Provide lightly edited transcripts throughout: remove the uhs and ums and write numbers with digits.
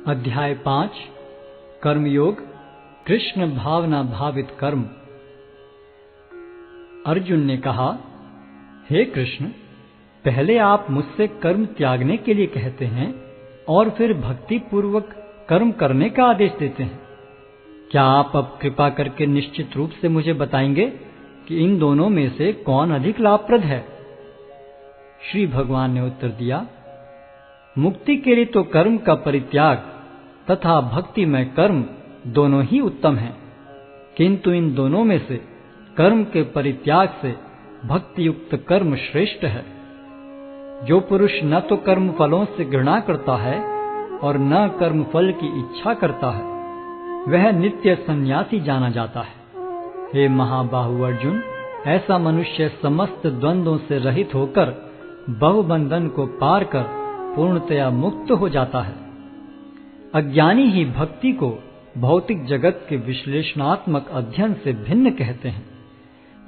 अध्याय 5 कर्मयोग कृष्ण भावना भावित कर्म। अर्जुन ने कहा, हे कृष्ण, पहले आप मुझसे कर्म त्यागने के लिए कहते हैं और फिर भक्ति पूर्वक कर्म करने का आदेश देते हैं। क्या आप अब कृपा करके निश्चित रूप से मुझे बताएंगे कि इन दोनों में से कौन अधिक लाभप्रद है? श्री भगवान ने उत्तर दिया, मुक्ति के लिए तो कर्म का परित्याग तथा भक्ति में कर्म दोनों ही उत्तम हैं, किंतु इन दोनों में से कर्म के परित्याग से भक्ति युक्त कर्म श्रेष्ठ है। जो पुरुष न तो कर्म फलों से घृणा करता है और न कर्म फल की इच्छा करता है, वह नित्य सन्यासी जाना जाता है। हे महाबाहु अर्जुन, ऐसा मनुष्य समस्त द्वंद्वों से रहित होकर बहुबंधन को पार कर पूर्णतया मुक्त हो जाता है। अज्ञानी ही भक्ति को भौतिक जगत के विश्लेषणात्मक अध्ययन से भिन्न कहते हैं।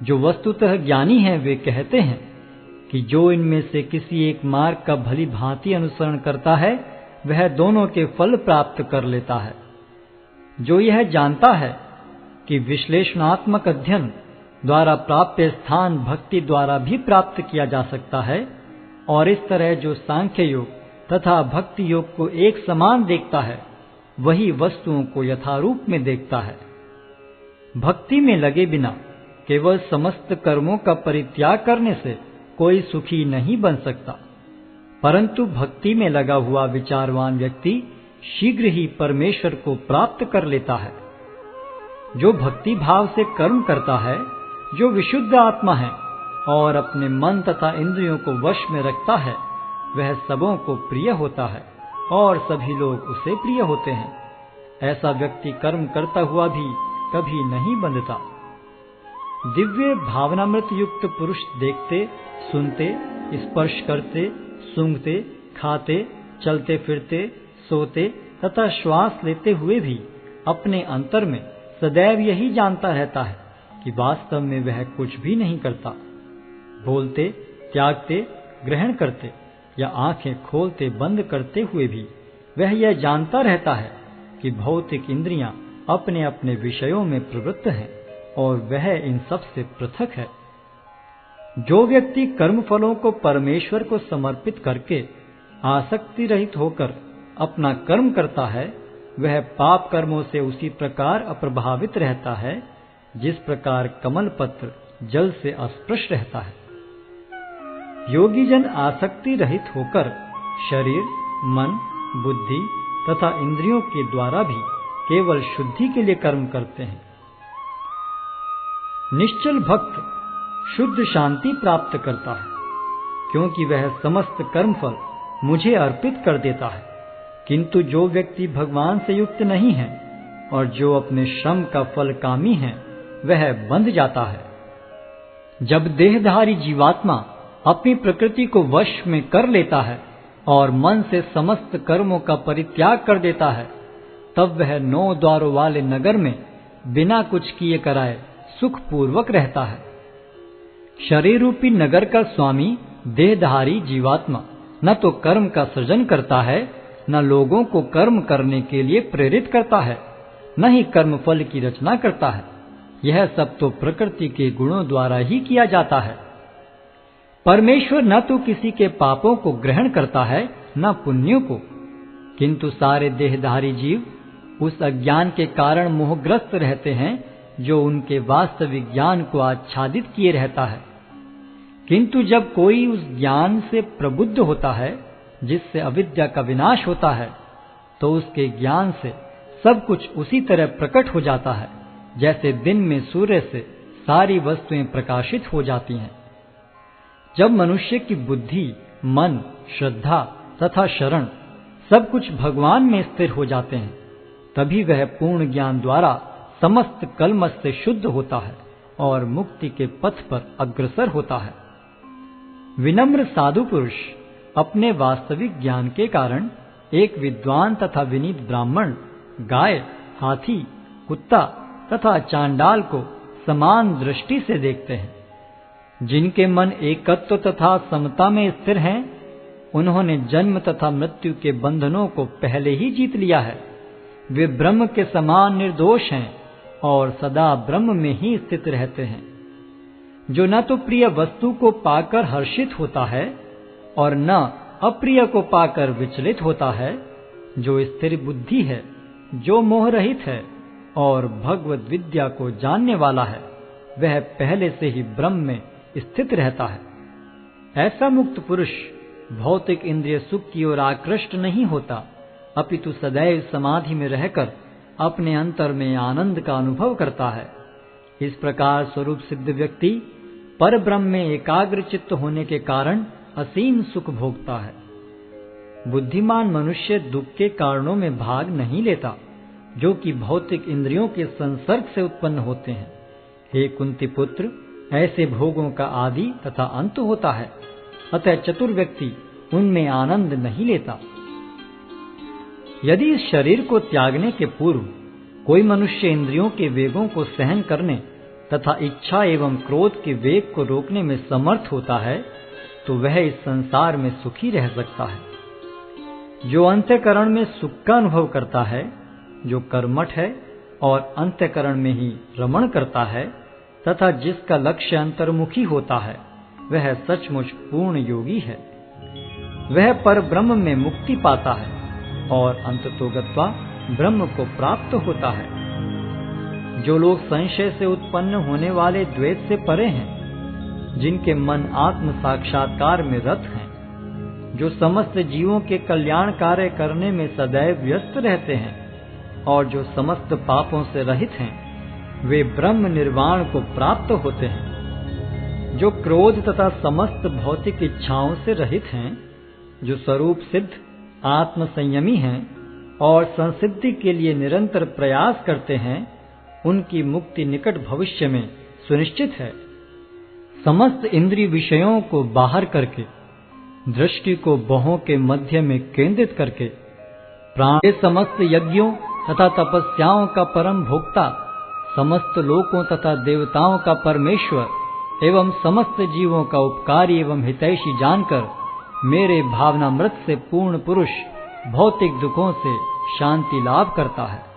जो वस्तुतः ज्ञानी हैं वे कहते हैं कि जो इनमें से किसी एक मार्ग का भली भांति अनुसरण करता है वह दोनों के फल प्राप्त कर लेता है। जो यह जानता है कि विश्लेषणात्मक अध्ययन द्वारा प्राप्त स्थान भक्ति द्वारा भी प्राप्त किया जा सकता है, और इस तरह जो सांख्य योग तथा भक्ति योग को एक समान देखता है वही वस्तुओं को यथारूप में देखता है। भक्ति में लगे बिना केवल समस्त कर्मों का परित्याग करने से कोई सुखी नहीं बन सकता, परंतु भक्ति में लगा हुआ विचारवान व्यक्ति शीघ्र ही परमेश्वर को प्राप्त कर लेता है। जो भक्ति भाव से कर्म करता है, जो विशुद्ध आत्मा है और अपने मन तथा इंद्रियों को वश में रखता है, वह सबों को प्रिय होता है और सभी लोग उसे प्रिय होते हैं। ऐसा व्यक्ति कर्म करता हुआ भी कभी नहीं बंधता। दिव्य भावनामृत युक्त पुरुष देखते, सुनते, स्पर्श करते, सूंघते, खाते, चलते फिरते, सोते तथा श्वास लेते हुए भी अपने अंतर में सदैव यही जानता रहता है कि वास्तव में वह कुछ भी नहीं करता। बोलते, त्यागते, ग्रहण करते या आंखें खोलते बंद करते हुए भी वह यह जानता रहता है कि भौतिक इंद्रियां अपने अपने विषयों में प्रवृत्त हैं और वह इन सब से पृथक है। जो व्यक्ति कर्म फलों को परमेश्वर को समर्पित करके आसक्ति रहित होकर अपना कर्म करता है, वह पाप कर्मों से उसी प्रकार अप्रभावित रहता है जिस प्रकार कमल पत्र जल से अस्पृश रहता है। योगी जन आसक्ति रहित होकर शरीर, मन, बुद्धि तथा इंद्रियों के द्वारा भी केवल शुद्धि के लिए कर्म करते हैं। निश्चल भक्त शुद्ध शांति प्राप्त करता है, क्योंकि वह समस्त कर्मफल मुझे अर्पित कर देता है। किंतु जो व्यक्ति भगवान से युक्त नहीं है और जो अपने श्रम का फल कामी है, वह बंध जाता है। जब देहधारी जीवात्मा अपनी प्रकृति को वश में कर लेता है और मन से समस्त कर्मों का परित्याग कर देता है, तब वह 9 द्वारों वाले नगर में बिना कुछ किए कराए सुखपूर्वक रहता है। शरीर रूपी नगर का स्वामी देहधारी जीवात्मा न तो कर्म का सृजन करता है, न लोगों को कर्म करने के लिए प्रेरित करता है, न ही कर्म फल की रचना करता है। यह सब तो प्रकृति के गुणों द्वारा ही किया जाता है। परमेश्वर न तो किसी के पापों को ग्रहण करता है न पुण्यों को, किंतु सारे देहधारी जीव उस अज्ञान के कारण मोहग्रस्त रहते हैं जो उनके वास्तविक ज्ञान को आच्छादित किए रहता है। किंतु जब कोई उस ज्ञान से प्रबुद्ध होता है जिससे अविद्या का विनाश होता है, तो उसके ज्ञान से सब कुछ उसी तरह प्रकट हो जाता है जैसे दिन में सूर्य से सारी वस्तुएं प्रकाशित हो जाती हैं। जब मनुष्य की बुद्धि, मन, श्रद्धा तथा शरण सब कुछ भगवान में स्थिर हो जाते हैं, तभी वह पूर्ण ज्ञान द्वारा समस्त कलमश से शुद्ध होता है और मुक्ति के पथ पर अग्रसर होता है। विनम्र साधु पुरुष अपने वास्तविक ज्ञान के कारण एक विद्वान तथा विनीत ब्राह्मण, गाय, हाथी, कुत्ता तथा चांडाल को समान दृष्टि से देखते हैं। जिनके मन एकत्व तथा समता में स्थिर हैं, उन्होंने जन्म तथा मृत्यु के बंधनों को पहले ही जीत लिया है। वे ब्रह्म के समान निर्दोष हैं और सदा ब्रह्म में ही स्थित रहते हैं। जो न तो प्रिय वस्तु को पाकर हर्षित होता है और न अप्रिय को पाकर विचलित होता है, जो स्थिर बुद्धि है, जो मोह रहित है और भगवद विद्या को जानने वाला है, वह पहले से ही ब्रह्म में स्थित रहता है। ऐसा मुक्त पुरुष भौतिक इंद्रिय सुख की ओर आकृष्ट नहीं होता, अपितु सदैव समाधि में रहकर अपने अंतर में आनंद का अनुभव करता है। इस प्रकार स्वरूप सिद्ध व्यक्ति पर ब्रह्म में एकाग्र चित्त होने के कारण असीम सुख भोगता है। बुद्धिमान मनुष्य दुख के कारणों में भाग नहीं लेता, जो कि भौतिक इंद्रियों के संसर्ग से उत्पन्न होते हैं। हे कुंती पुत्र, ऐसे भोगों का आदि तथा अंत होता है, अतः चतुर व्यक्ति उनमें आनंद नहीं लेता। यदि इस शरीर को त्यागने के पूर्व कोई मनुष्य इंद्रियों के वेगों को सहन करने तथा इच्छा एवं क्रोध के वेग को रोकने में समर्थ होता है, तो वह इस संसार में सुखी रह सकता है। जो अंतःकरण में सुख का अनुभव करता है, जो कर्मठ है और अंतःकरण में ही रमण करता है तथा जिसका लक्ष्य अंतर्मुखी होता है, वह सचमुच पूर्ण योगी है। वह पर ब्रह्म में मुक्ति पाता है और अंततोगत्वा ब्रह्म को प्राप्त होता है। जो लोग संशय से उत्पन्न होने वाले द्वैत से परे हैं, जिनके मन आत्म साक्षात्कार में रत हैं, जो समस्त जीवों के कल्याण कार्य करने में सदैव व्यस्त रहते हैं और जो समस्त पापों से रहित हैं, वे ब्रह्म निर्वाण को प्राप्त होते हैं। जो क्रोध तथा समस्त भौतिक इच्छाओं से रहित हैं, जो स्वरूप सिद्ध आत्म संयमी हैं और संसिद्धि के लिए निरंतर प्रयास करते हैं, उनकी मुक्ति निकट भविष्य में सुनिश्चित है। समस्त इंद्रिय विषयों को बाहर करके, दृष्टि को भौहों के मध्य में केंद्रित करके, प्राण के समस्त यज्ञों तथा तपस्याओं का परम भोक्ता, समस्त लोकों तथा देवताओं का परमेश्वर एवं समस्त जीवों का उपकारी एवं हितैषी जानकर मेरे भावनामृत से पूर्ण पुरुष भौतिक दुखों से शांति लाभ करता है।